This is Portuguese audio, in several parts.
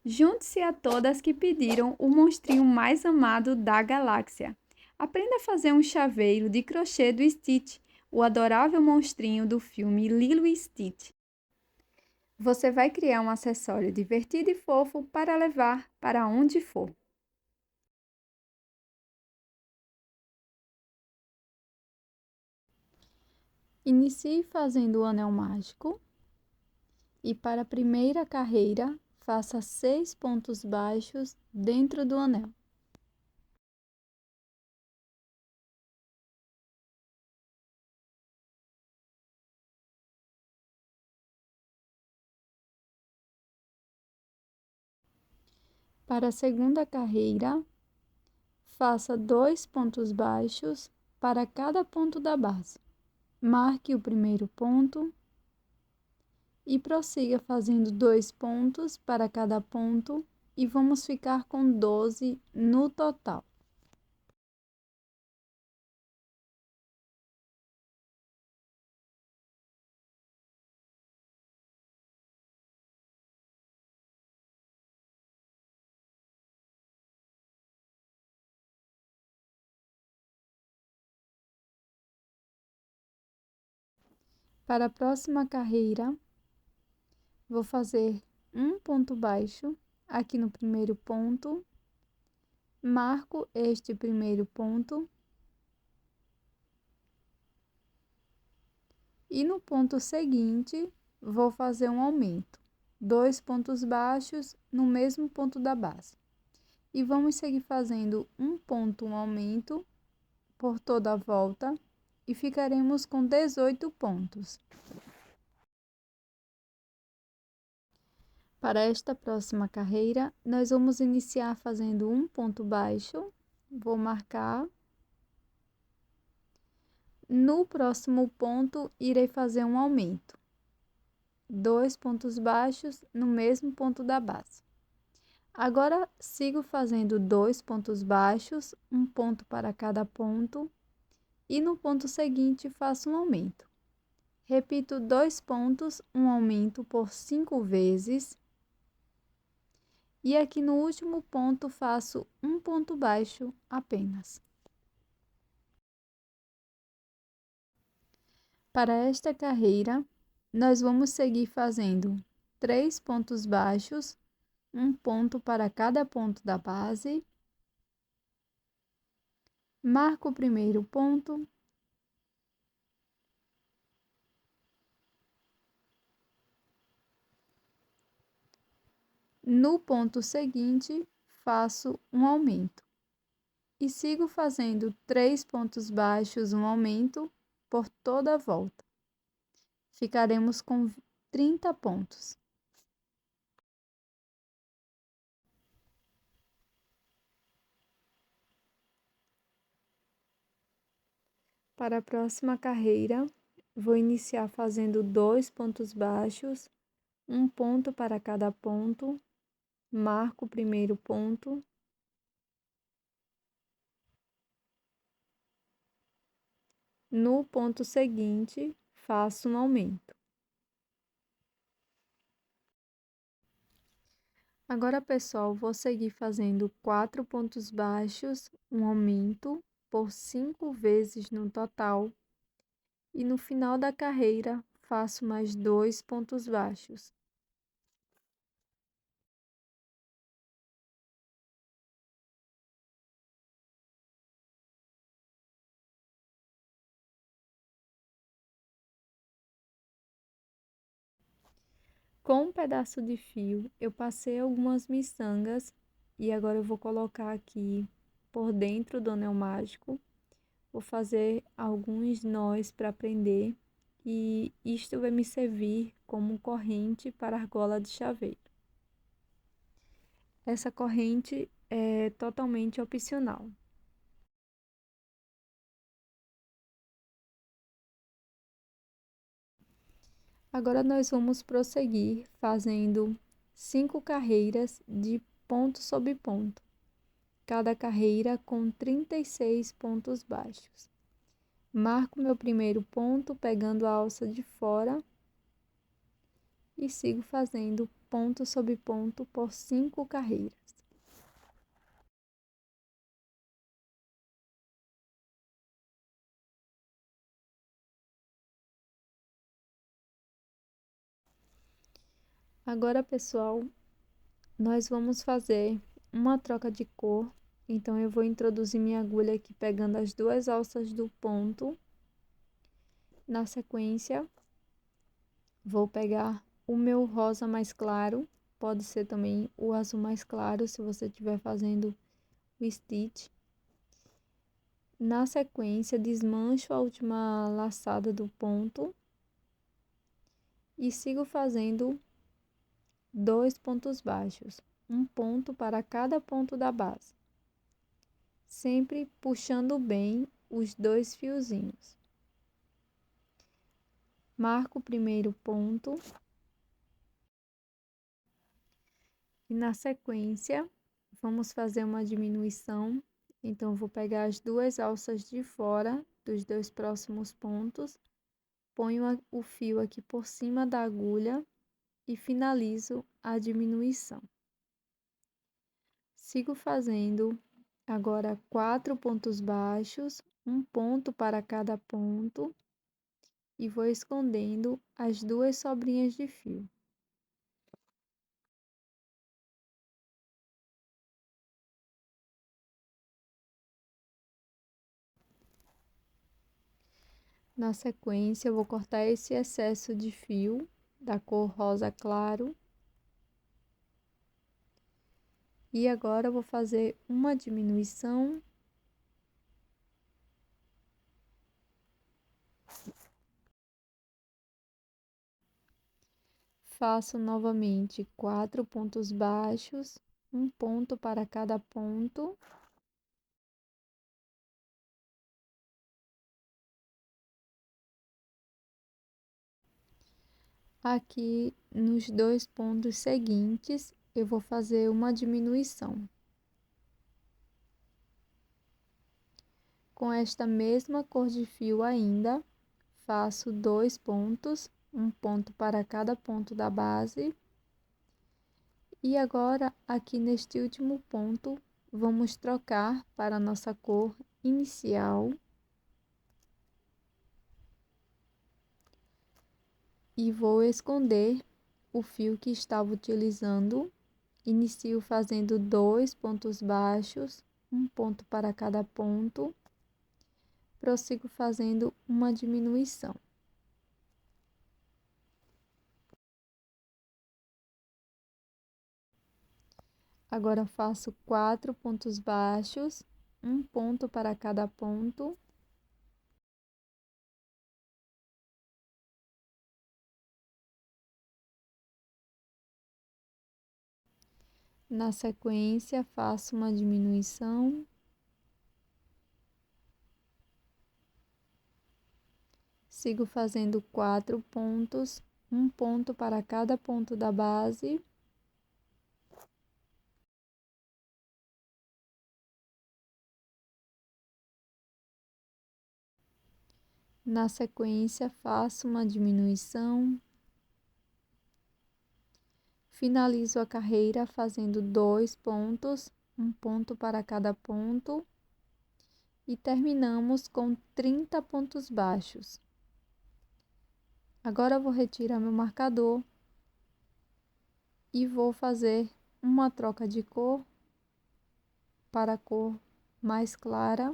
Junte-se a todas que pediram o monstrinho mais amado da galáxia. Aprenda a fazer um chaveiro de crochê do Stitch, o adorável monstrinho do filme Lilo e Stitch. Você vai criar um acessório divertido e fofo para levar para onde for. Inicie fazendo o anel mágico e para a primeira carreira, faça 6 pontos baixos dentro do anel. Para a segunda carreira, faça 2 pontos baixos para cada ponto da base. Marque o primeiro ponto e prossiga fazendo 2 pontos para cada ponto e vamos ficar com 12 no total. Para a próxima carreira, vou fazer um ponto baixo aqui no primeiro ponto, marco este primeiro ponto e no ponto seguinte vou fazer um aumento, 2 pontos baixos no mesmo ponto da base. E vamos seguir fazendo um ponto, um aumento por toda a volta e ficaremos com 18 pontos. Para esta próxima carreira, nós vamos iniciar fazendo um ponto baixo, vou marcar. No próximo ponto, irei fazer um aumento, 2 pontos baixos no mesmo ponto da base. Agora, sigo fazendo 2 pontos baixos, um ponto para cada ponto, e no ponto seguinte faço um aumento. Repito 2 pontos, um aumento por 5 vezes. E aqui no último ponto faço um ponto baixo apenas. Para esta carreira, nós vamos seguir fazendo 3 pontos baixos, um ponto para cada ponto da base. Marco o primeiro ponto. No ponto seguinte, faço um aumento. E sigo fazendo 3 pontos baixos, um aumento, por toda a volta. Ficaremos com 30 pontos. Para a próxima carreira, vou iniciar fazendo 2 pontos baixos, um ponto para cada ponto, marco o primeiro ponto. No ponto seguinte, faço um aumento. Agora, pessoal, vou seguir fazendo 4 pontos baixos, um aumento, por 5 vezes no total. E no final da carreira, faço mais 2 pontos baixos. Com um pedaço de fio, eu passei algumas miçangas e agora eu vou colocar aqui por dentro do anel mágico. Vou fazer alguns nós para prender e isto vai me servir como corrente para a argola de chaveiro. Essa corrente é totalmente opcional. Agora nós vamos prosseguir fazendo 5 carreiras de ponto sobre ponto, cada carreira com 36 pontos baixos. Marco meu primeiro ponto pegando a alça de fora e sigo fazendo ponto sobre ponto por 5 carreiras. Agora, pessoal, nós vamos fazer uma troca de cor. Então, eu vou introduzir minha agulha aqui pegando as 2 alças do ponto. Na sequência, vou pegar o meu rosa mais claro, pode ser também o azul mais claro, se você estiver fazendo o stitch. Na sequência, desmancho a última laçada do ponto e sigo fazendo 2 pontos baixos, um ponto para cada ponto da base, sempre puxando bem os 2 fiozinhos. Marco o primeiro ponto e na sequência vamos fazer uma diminuição. Então, vou pegar as 2 alças de fora dos 2 próximos pontos, ponho o fio aqui por cima da agulha e finalizo a diminuição. Sigo fazendo agora 4 pontos baixos, um ponto para cada ponto, e vou escondendo as 2 sobrinhas de fio. Na sequência, eu vou cortar esse excesso de fio da cor rosa claro. E agora eu vou fazer uma diminuição. Faço novamente 4 pontos baixos, um ponto para cada ponto. Aqui nos 2 pontos seguintes, eu vou fazer uma diminuição. Com esta mesma cor de fio ainda, faço 2 pontos, um ponto para cada ponto da base. E agora, aqui neste último ponto, vamos trocar para a nossa cor inicial. E vou esconder o fio que estava utilizando. Inicio fazendo 2 pontos baixos, um ponto para cada ponto. Prossigo fazendo uma diminuição. Agora faço 4 pontos baixos, um ponto para cada ponto. Na sequência, faço uma diminuição. Sigo fazendo 4 pontos, um ponto para cada ponto da base. Na sequência, faço uma diminuição. Finalizo a carreira fazendo 2 pontos, um ponto para cada ponto. E terminamos com 30 pontos baixos. Agora, eu vou retirar meu marcador e vou fazer uma troca de cor para a cor mais clara.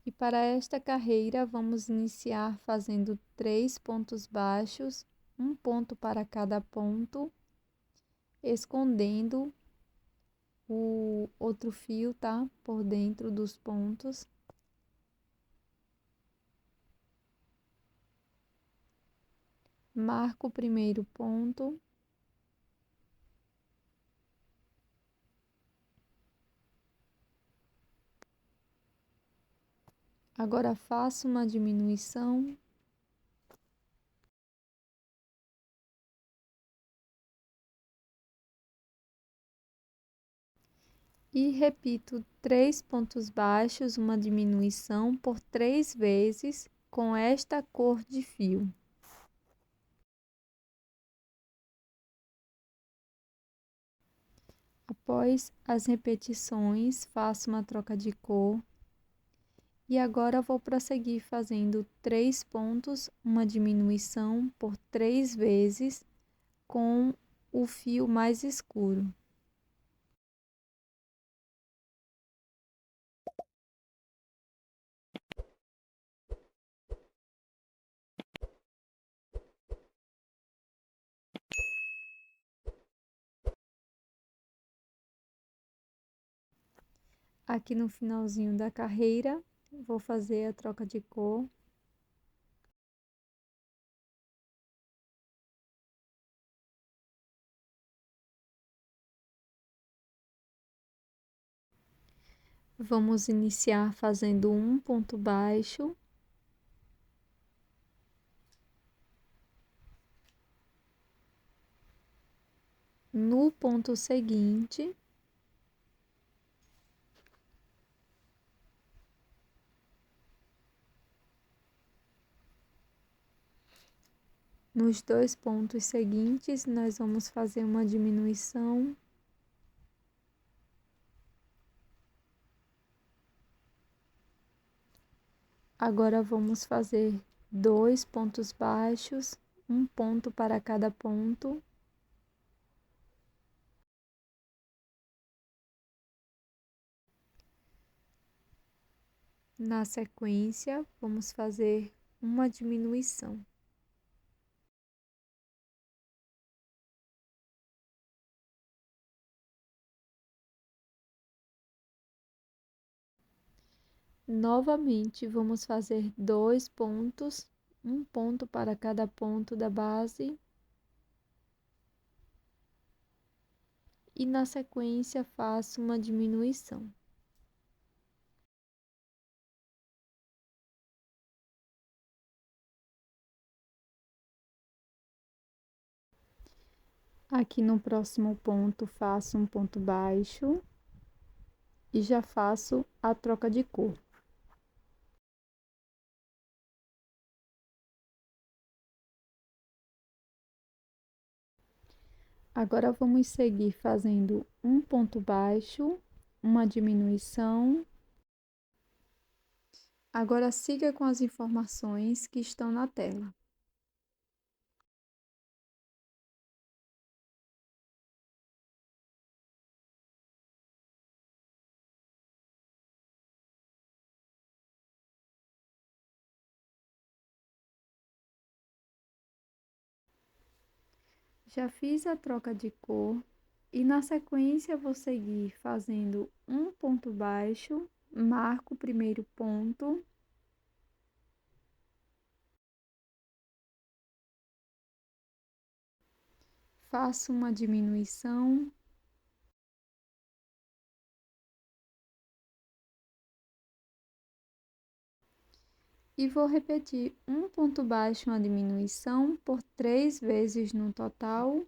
E para esta carreira, vamos iniciar fazendo 3 pontos baixos, um ponto para cada ponto, escondendo o outro fio, tá? Por dentro dos pontos. Marco o primeiro ponto. Agora faço uma diminuição. E repito 3 pontos baixos, uma diminuição por 3 vezes com esta cor de fio. Após as repetições, faço uma troca de cor. E agora vou prosseguir fazendo 3 pontos, uma diminuição por 3 vezes com o fio mais escuro. Aqui no finalzinho da carreira, vou fazer a troca de cor. Vamos iniciar fazendo um ponto baixo. No ponto seguinte, nos 2 pontos seguintes, nós vamos fazer uma diminuição. Agora vamos fazer 2 pontos baixos, um ponto para cada ponto. Na sequência, vamos fazer uma diminuição. Novamente, vamos fazer 2 pontos, um ponto para cada ponto da base. E na sequência, faço uma diminuição. Aqui no próximo ponto, faço um ponto baixo e já faço a troca de cor. Agora, vamos seguir fazendo um ponto baixo, uma diminuição. Agora, siga com as informações que estão na tela. Já fiz a troca de cor e na sequência vou seguir fazendo um ponto baixo, marco o primeiro ponto. Faço uma diminuição. E vou repetir um ponto baixo, uma diminuição, por 3 vezes no total.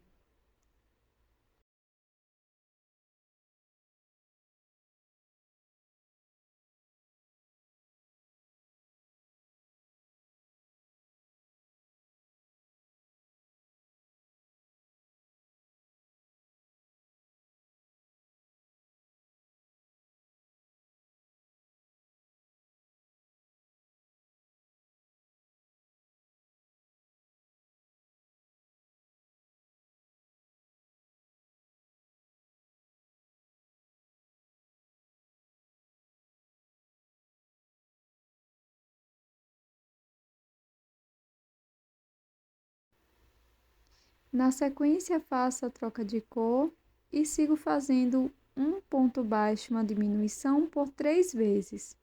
Na sequência, faço a troca de cor e sigo fazendo um ponto baixo, uma diminuição por 3 vezes.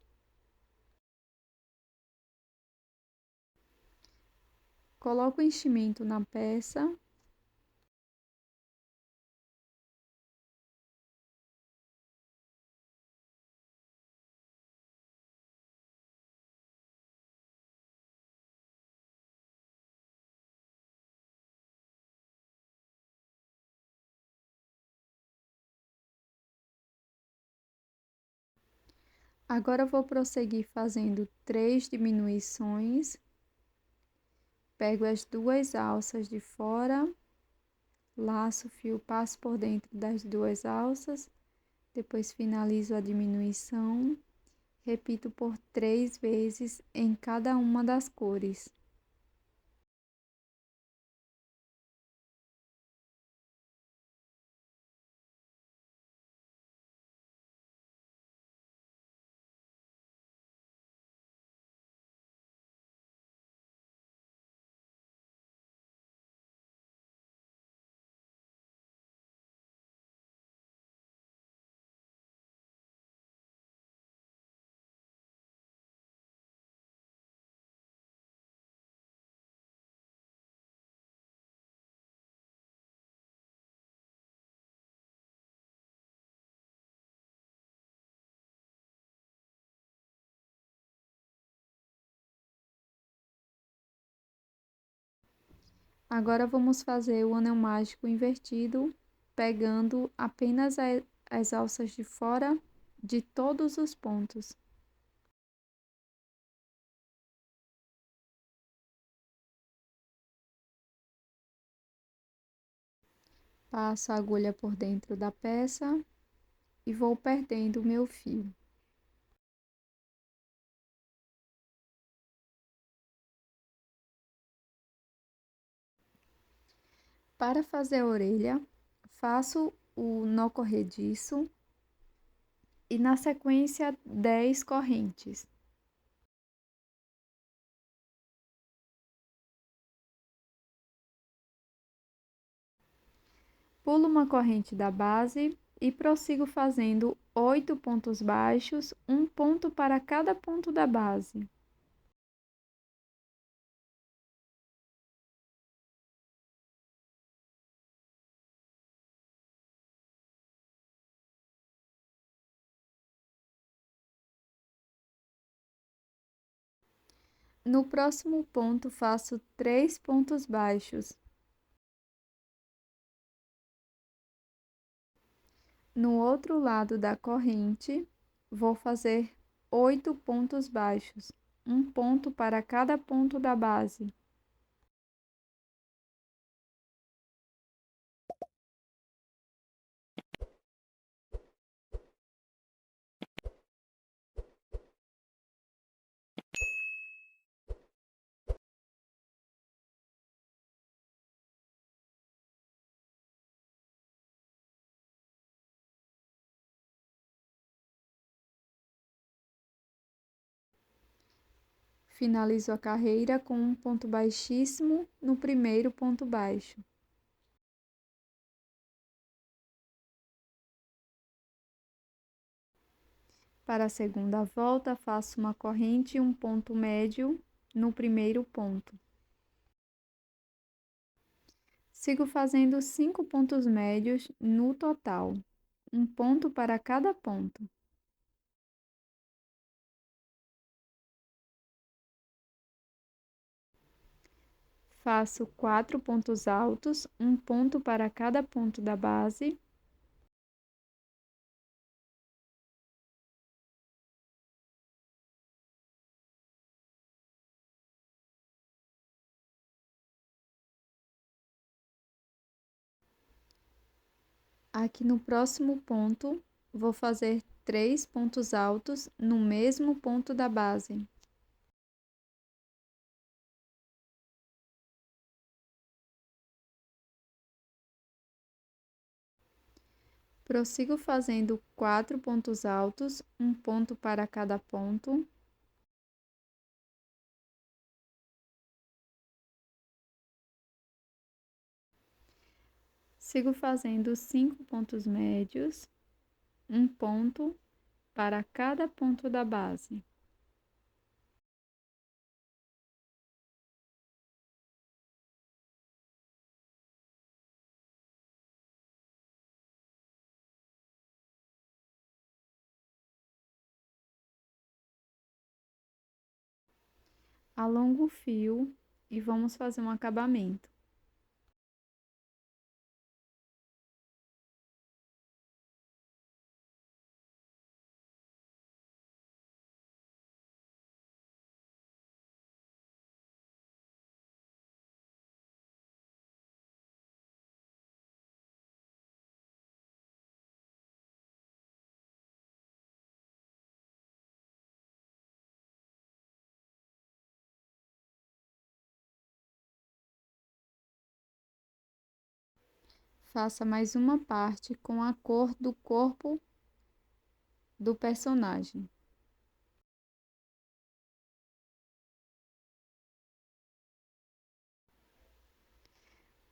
Coloco o enchimento na peça. Agora eu vou prosseguir fazendo 3 diminuições. Pego as 2 alças de fora, laço o fio, passo por dentro das 2 alças, depois finalizo a diminuição, repito por 3 vezes em cada uma das cores. Agora vamos fazer o anel mágico invertido, pegando apenas as alças de fora de todos os pontos. Passo a agulha por dentro da peça e vou perdendo o meu fio. Para fazer a orelha, faço o nó corrediço e na sequência 10 correntes. Pulo uma corrente da base e prossigo fazendo 8 pontos baixos, um ponto para cada ponto da base. No próximo ponto, faço 3 pontos baixos. No outro lado da corrente, vou fazer 8 pontos baixos, um ponto para cada ponto da base. Finalizo a carreira com um ponto baixíssimo no primeiro ponto baixo. Para a segunda volta, faço uma corrente e um ponto médio no primeiro ponto. Sigo fazendo 5 pontos médios no total, um ponto para cada ponto. Faço 4 pontos altos, um ponto para cada ponto da base. Aqui no próximo ponto, vou fazer 3 pontos altos no mesmo ponto da base. Prossigo fazendo 4 pontos altos, um ponto para cada ponto. Sigo fazendo 5 pontos médios, um ponto para cada ponto da base. Alongo o fio e vamos fazer um acabamento. Faça mais uma parte com a cor do corpo do personagem.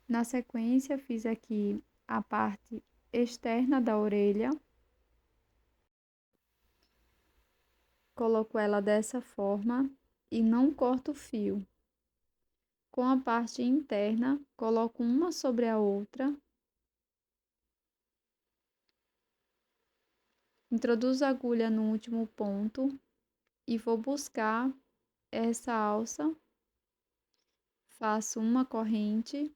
Na sequência, fiz aqui a parte externa da orelha. Coloco ela dessa forma e não corto o fio. Com a parte interna, coloco uma sobre a outra. Introduzo a agulha no último ponto e vou buscar essa alça. Faço uma corrente.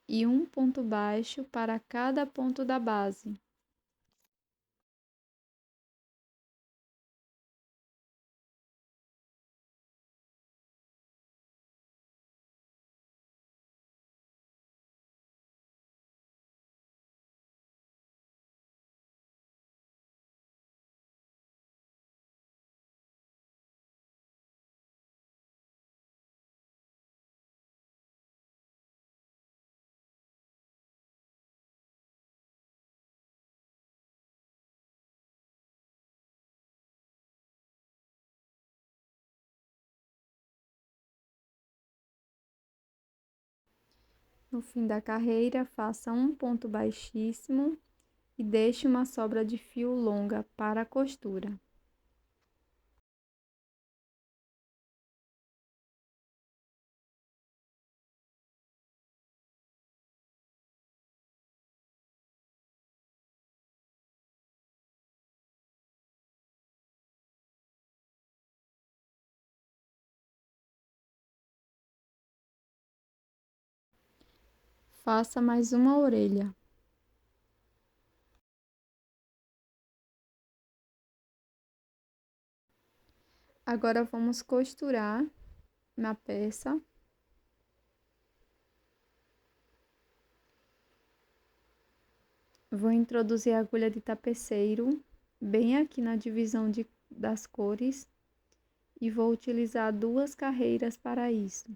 E um ponto baixo para cada ponto da base. No fim da carreira, faça um ponto baixíssimo e deixe uma sobra de fio longa para a costura. Faça mais uma orelha. Agora vamos costurar na peça. Vou introduzir a agulha de tapeceiro bem aqui na divisão das cores e vou utilizar 2 carreiras para isso.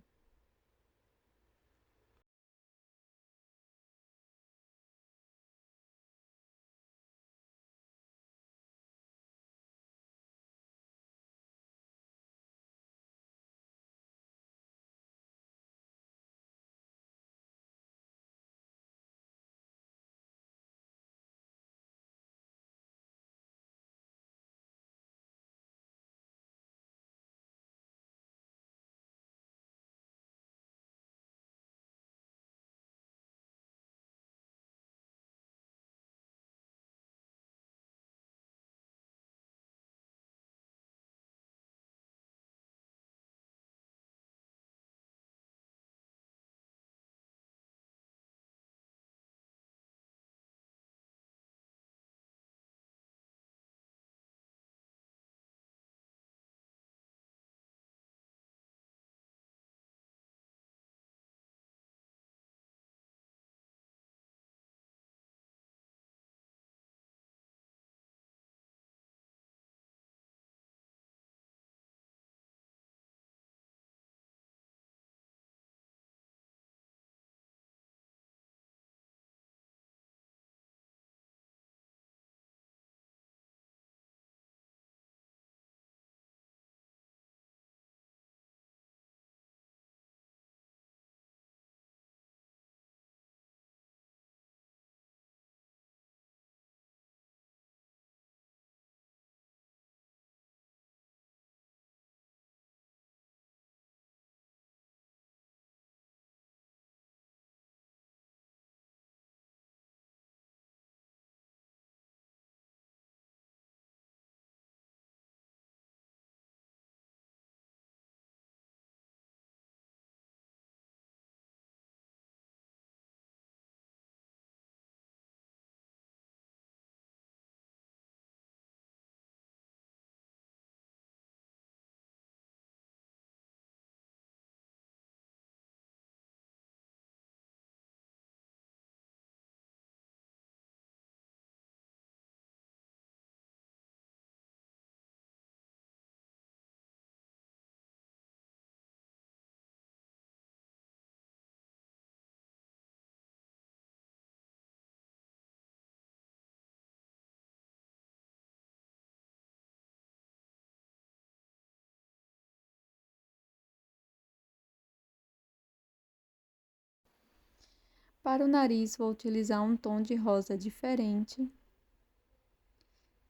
Para o nariz, vou utilizar um tom de rosa diferente.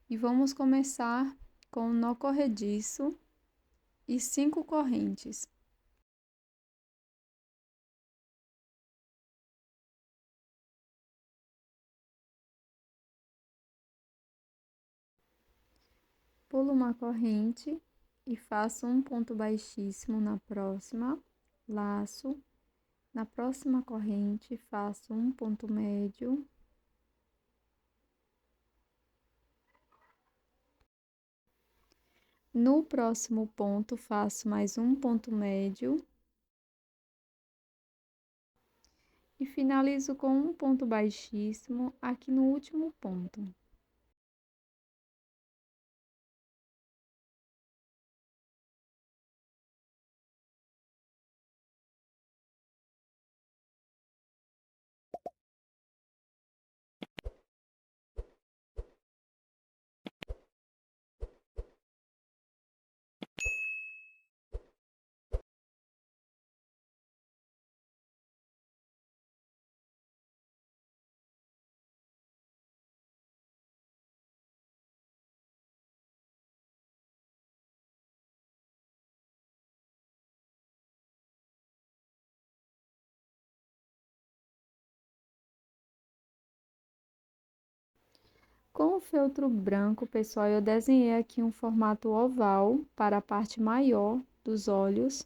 E vamos começar com um nó corrediço e 5 correntes. Pulo uma corrente e faço um ponto baixíssimo na próxima, laço. Na próxima corrente, faço um ponto médio. No próximo ponto, faço mais um ponto médio. E finalizo com um ponto baixíssimo aqui no último ponto. Com o feltro branco, pessoal, eu desenhei aqui um formato oval para a parte maior dos olhos.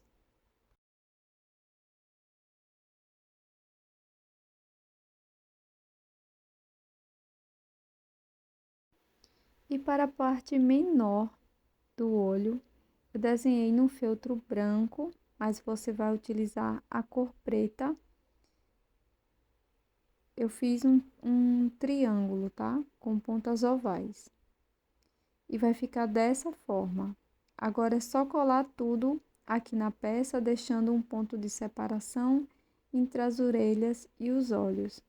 E para a parte menor do olho, eu desenhei no feltro branco, mas você vai utilizar a cor preta. Eu fiz um triângulo, tá? Com pontas ovais. E vai ficar dessa forma. Agora é só colar tudo aqui na peça, deixando um ponto de separação entre as orelhas e os olhos.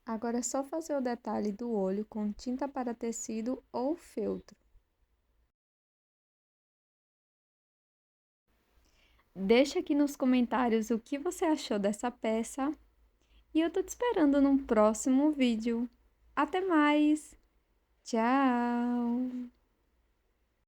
Agora é só fazer o detalhe do olho com tinta para tecido ou feltro. Deixa aqui nos comentários o que você achou dessa peça e eu tô te esperando num próximo vídeo. Até mais! Tchau!